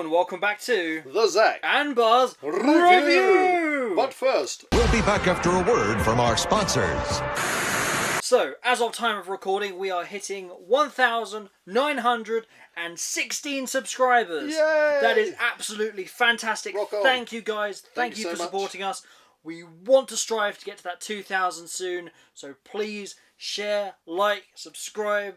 and welcome back to the Zak and Buzz Review! But first, we'll be back after a word from our sponsors. So, as of time of recording, we are hitting 1,916 subscribers. Yay! That is absolutely fantastic. Rock on. Thank you guys. Thank you so for much. supporting us. We want to strive to get to that 2,000 soon. So please share, like, subscribe,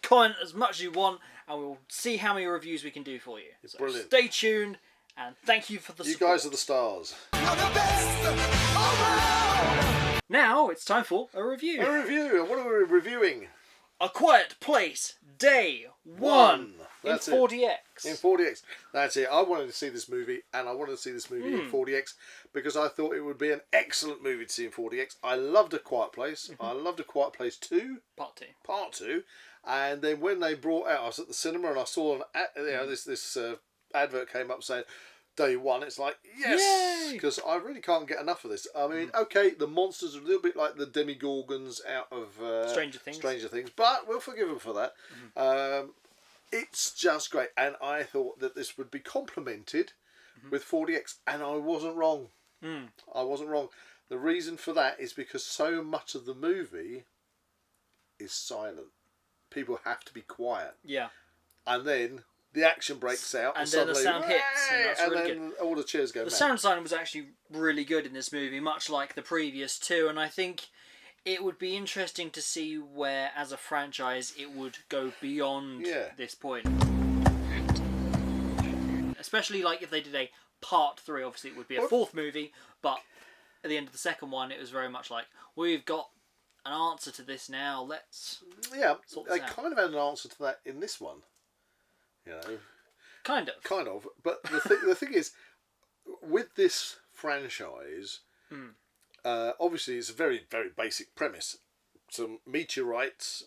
comment as much as you want, and we'll see how many reviews we can do for you. It's so brilliant. Stay tuned, and thank you for the support. You guys are the stars. You're the best around. Now it's time for a review. A review. And what are we reviewing? A Quiet Place, Day 1 That's in it. 40X. In 40X. That's it. I wanted to see this movie, and I wanted to see this movie in 40X because I thought it would be an excellent movie to see in 40X. I loved A Quiet Place. I loved A Quiet Place 2. Part 2. And then when they brought out, I was at the cinema and I saw this advert came up saying Day 1. It's like, yes, because I really can't get enough of this. I mean, okay, the monsters are a little bit like the Demigorgons out of Stranger Things, but we'll forgive them for that. It's just great, and I thought that this would be complemented with 40X, and I wasn't wrong. I wasn't wrong. The reason for that is because so much of the movie is silent. People have to be quiet. Yeah. And then the action breaks out. And then the sound hits. And that's really then good. all the cheers go The mad. sound design was actually really good in this movie, much like the previous two. And I think it would be interesting to see where, as a franchise, it would go beyond this point. Especially like if they did a part 3, obviously it would be a fourth movie. But at the end of the second one, it was very much like, we've got an answer to this now. Let's sort this they out. kind of had an answer to that in this one. You know, Kind of. But the thing is, with this franchise, obviously it's a very, very basic premise. Some meteorites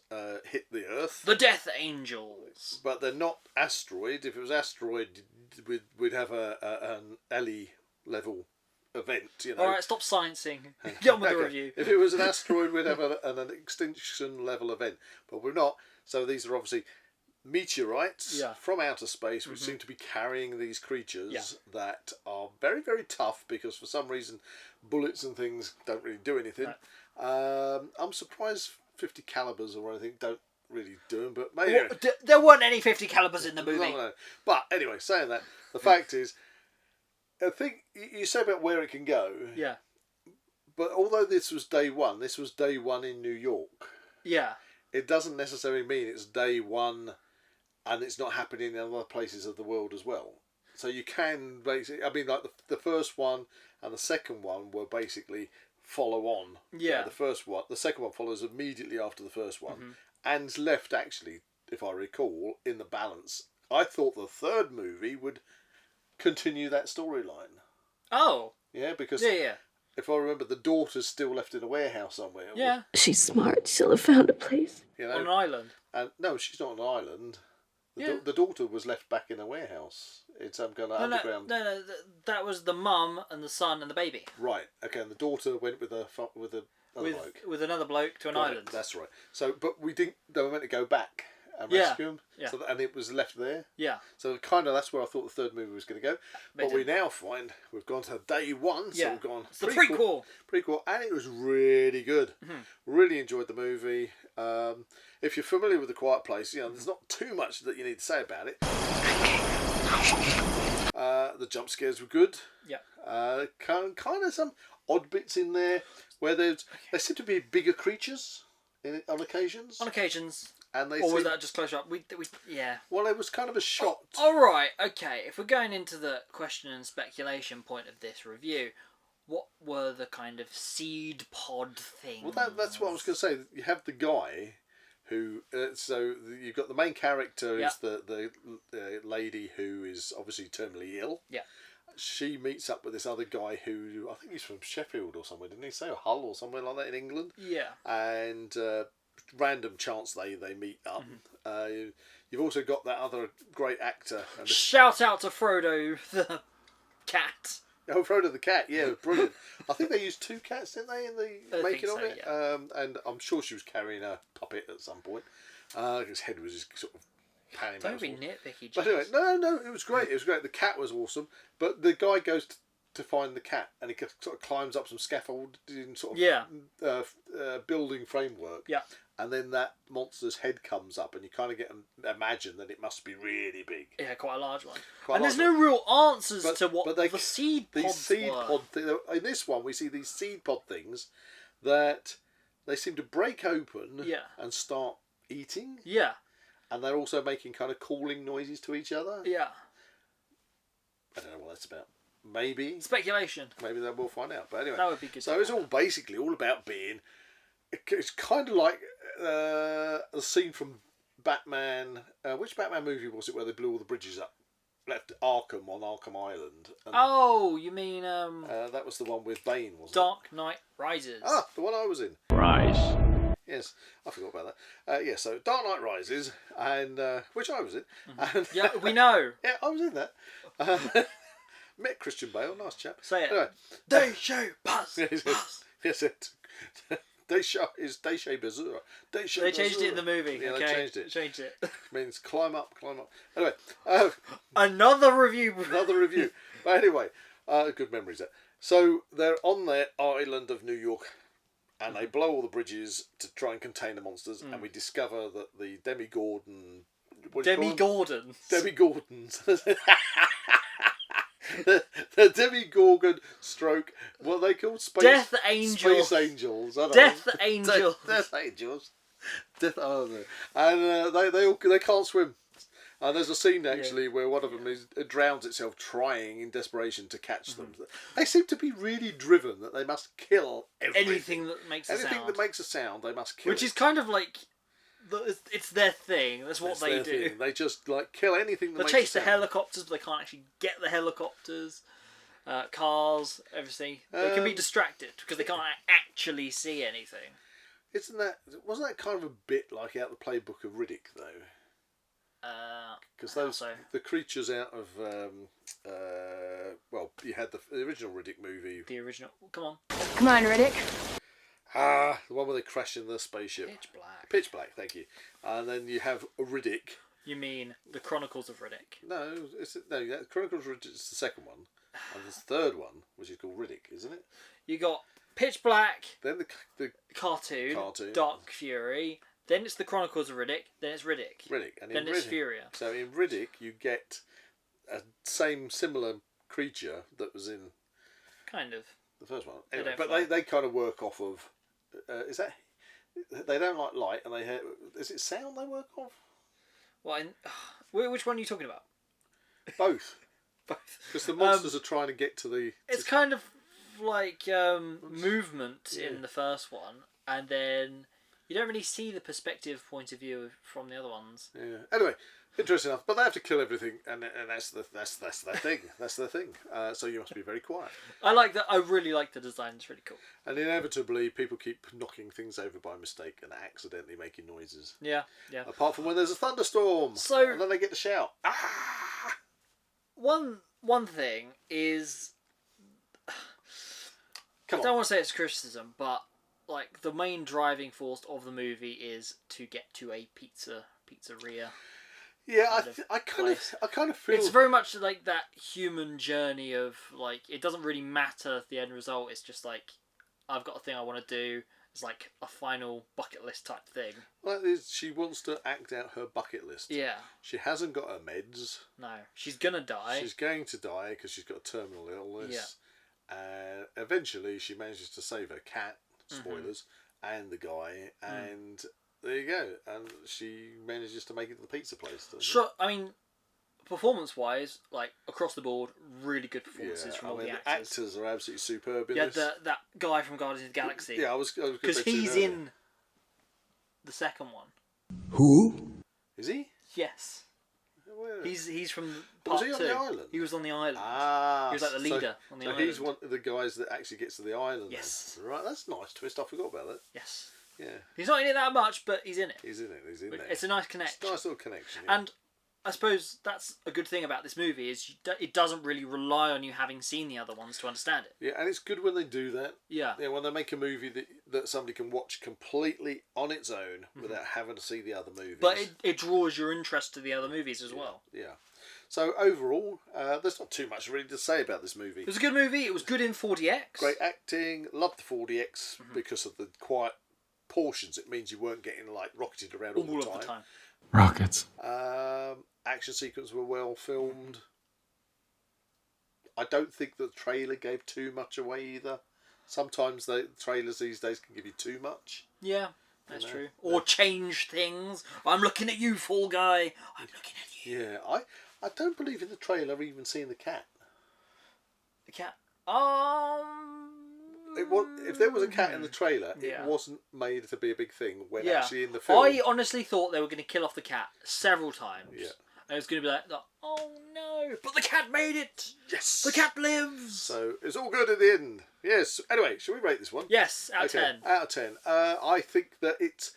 hit the Earth. The Death Angels. But they're not asteroid. If it was asteroid, we'd have an alley level event, you know. All right, stop sciencing. Get on with the review. If it was an asteroid, we'd have an extinction level event, but we're not. So these are obviously meteorites from outer space, which seem to be carrying these creatures that are very, very tough because for some reason bullets and things don't really do anything. No. I'm surprised 50 calibers or anything don't really do them, but maybe there weren't any 50 calibers in the movie. No. But anyway, saying that, the fact is, I think you say about where it can go. Yeah. But although this was day 1 in New York. Yeah. It doesn't necessarily mean it's day 1 and it's not happening in other places of the world as well. So you can basically, I mean, like the first one and the second one were basically follow on. Yeah. The second one follows immediately after the first one and is left actually, if I recall, in the balance. I thought the third movie would continue that storyline. Oh. Yeah, because if I remember, the daughter's still left in a warehouse somewhere. Yeah. She's smart. She'll have found a place. You know, on an island. And no, she's not on an island. The daughter was left back in a warehouse in some kind of underground. No, that was the mum and the son and the baby. Right. Okay, and the daughter went with another bloke. With another bloke to an island. That's right. So, but we didn't. They were meant to go back and rescue him. Yeah. So, and it was left there. Yeah. So kind of that's where I thought the third movie was going to go. But we now find we've gone to day 1. So we've gone. It's the prequel. And it was really good. Really enjoyed the movie. If you're familiar with The Quiet Place, you know there's not too much that you need to say about it. The jump scares were good. Yeah. Kind of some odd bits in there where there seem to be bigger creatures on occasions. And they or was that just closer up? Well, it was kind of a shot. All right, okay. If we're going into the question and speculation point of this review, what were the kind of seed pod things? Well, that's what I was going to say. You have the guy who... so you've got the main character is the lady who is obviously terminally ill. Yeah. She meets up with this other guy who... I think he's from Sheffield or somewhere, didn't he say? Or Hull or somewhere like that in England. Yeah. And... random chance they meet up. You've also got that other great actor. Shout out to Frodo the cat. Oh, Frodo the cat, yeah, brilliant. I think they used 2 cats, didn't they, in the making of it? Yeah. And I'm sure she was carrying a puppet at some point. His head was just sort of pan him Don't out. be nitpicky. But anyway, no, it was great. It was great. The cat was awesome, but the guy goes to find the cat, and he sort of climbs up some scaffolding sort of building framework. Yeah. And then that monster's head comes up, and you kind of imagine that it must be really big. Yeah, quite a large one. Quite There's no real answers to what the seed pods these seed were. pod in this one, we see these seed pod things that they seem to break open and start eating. Yeah. And they're also making kind of calling noises to each other. Yeah. I don't know what that's about. Maybe. Speculation. Maybe that we'll find out. But anyway. That would be good. So it's all basically all about being... It's kind of like the scene from Batman... which Batman movie was it where they blew all the bridges up? Left Arkham on Arkham Island. And, oh, you mean... that was the one with Bane, wasn't Dark Knight Rises. Ah, the one I was in. Rise. Yes, I forgot about that. So Dark Knight Rises, and which I was in. Mm-hmm. And, Yeah, we know. Yeah, I was in that. Met Christian Bale, nice chap. Say it. Anyway. They show Buzz. Yes, it. They show is Deshe Bazura. They changed it in the movie. Yeah, okay? they changed it. Changed it. Means climb up. Anyway, Another review. Another review. But anyway, good memories there. So they're on their island of New York, and they blow all the bridges to try and contain the monsters, and we discover that the Demigorgon... Demigorgons. Demigorgons. the Demigorgon stroke, what are they called? Death Angels. Space Angels. I don't Death know. Angels. Death Angels. Oh, no. And they can't swim. And there's a scene actually where one of them drowns itself trying in desperation to catch them. They seem to be really driven that they must kill anything that makes a sound. Anything that makes a sound, they must kill. Which is kind of like, it's their thing. That's what they do. Thing. They just kill anything that they makes chase a sound. the helicopters, but they can't actually get the helicopters. Cars, everything. They can be distracted because they can't actually see anything. Wasn't that kind of a bit like out the playbook of Riddick though? Because the creatures out of you had the original Riddick movie. The original. Come on, Riddick. The one where they crash in the spaceship. Pitch Black. Pitch Black, thank you. And then you have Riddick. You mean the Chronicles of Riddick? No, Chronicles of Riddick is the second one, and there's the third one, which is called Riddick, isn't it? You got Pitch Black. Then the cartoon. Dark Fury. Then it's the Chronicles of Riddick. Then it's Riddick. And then it's Furia. So in Riddick, you get a similar creature that was in kind of the first one. Anyway, but they kind of work off of. Is that they don't like light, and is it sound they work off? Well, which one are you talking about? Both. Both. Because the monsters are trying to get to the. It's kind of like movement in the first one, and then you don't really see the perspective point of view from the other ones. Yeah. Anyway, interesting enough, but they have to kill everything, and that's their thing. That's their thing. So you must be very quiet. I like that. I really like the design. It's really cool. And inevitably, people keep knocking things over by mistake and accidentally making noises. Yeah. Apart from when there's a thunderstorm, and then they get to shout. Ah! One thing is, I don't want to say it's criticism, but like the main driving force of the movie is to get to a pizzeria. Yeah, I kind of feel it's very much like that human journey of like it doesn't really matter the end result. It's just like I've got a thing I want to do. It's like a final bucket list type thing. Like she wants to act out her bucket list. Yeah. She hasn't got her meds. No, she's gonna die. She's going to die because she's got a terminal illness. Yeah. And eventually, she manages to save her cat. Spoilers, and the guy, and there you go. And she manages to make it to the pizza place. Sure, I mean, performance-wise, like across the board, really good performances from all the actors. The actors are absolutely superb in this. That guy from Guardians of the Galaxy. Yeah, I was because he's in the second one. Who is he? Yes. Where? He's from part 2. Was he on the island? He was on the island. Ah, he was like the leader on the island. So he's one of the guys that actually gets to the island. Yes. Then. Right, that's a nice twist. I forgot about that. Yes. Yeah. He's not in it that much, but he's in it. He's in it. He's in there. It's a nice connection. It's a nice little connection. Yeah. And I suppose that's a good thing about this movie is it doesn't really rely on you having seen the other ones to understand it. Yeah, and it's good when they do that. Yeah. Yeah, when they make a movie that somebody can watch completely on its own without having to see the other movies. But it draws your interest to the other movies as well. Yeah. So overall, there's not too much really to say about this movie. It was a good movie. It was good in 4DX. Great acting. Loved the 4DX because of the quiet portions. It means you weren't getting like rocketed around all the time. Rockets. Action sequences were well filmed. I don't think the trailer gave too much away either. Sometimes the trailers these days can give you too much. Yeah, that's true. Or change things. I'm looking at you, Fall Guy. I'm looking at you. Yeah, I don't believe in the trailer even seeing the cat. The cat. It was, if there was a cat in the trailer, it wasn't made to be a big thing when actually in the film. I honestly thought they were going to kill off the cat several times. Yeah. And it was going to be like, oh no, but the cat made it. Yes. The cat lives. So it's all good at the end. Yes. Anyway, shall we rate this one? Yes, out of 10. Out of 10. I think that it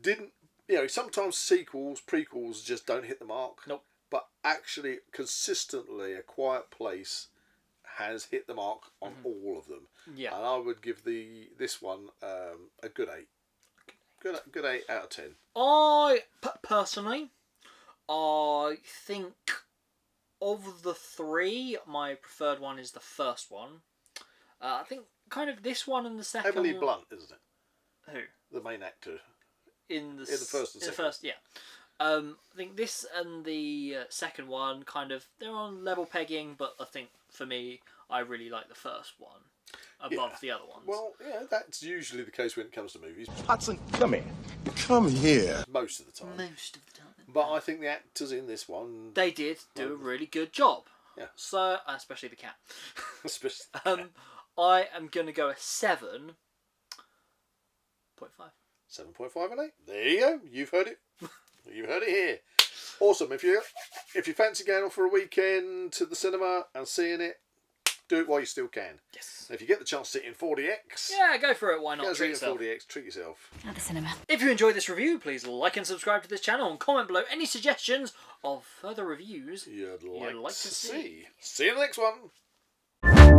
didn't. You know, sometimes sequels, prequels just don't hit the mark. Nope. But actually, consistently, A Quiet Place has hit the mark on all of them. Yeah. And I would give this one a good 8. Good 8 out of 10. Personally, I think of the three, my preferred one is the first one. I think kind of this one and the second. Emily Blunt, isn't it? Who? The main actor. In the first and second. The first, yeah. I think this and the second one kind of they're on level pegging, but I think for me, I really like the first one above the other ones. Well, yeah, that's usually the case when it comes to movies. Hudson, come here. Come here. Most of the time. Most of the time. But I think the actors in this one... They did do a really good job. Yeah. So, especially the cat. Especially I am going to go a 7.5. 7.5 and 8. There you go. You've heard it. You heard it here. Awesome. If you fancy going off for a weekend to the cinema and seeing it, do it while you still can. Yes. And if you get the chance to sit in 4DX... Yeah, go for it. Why not? Go Treat in yourself. 4DX. Treat yourself. At the cinema. If you enjoyed this review, please like and subscribe to this channel and comment below any suggestions of further reviews You'd like to see. see you in the next one.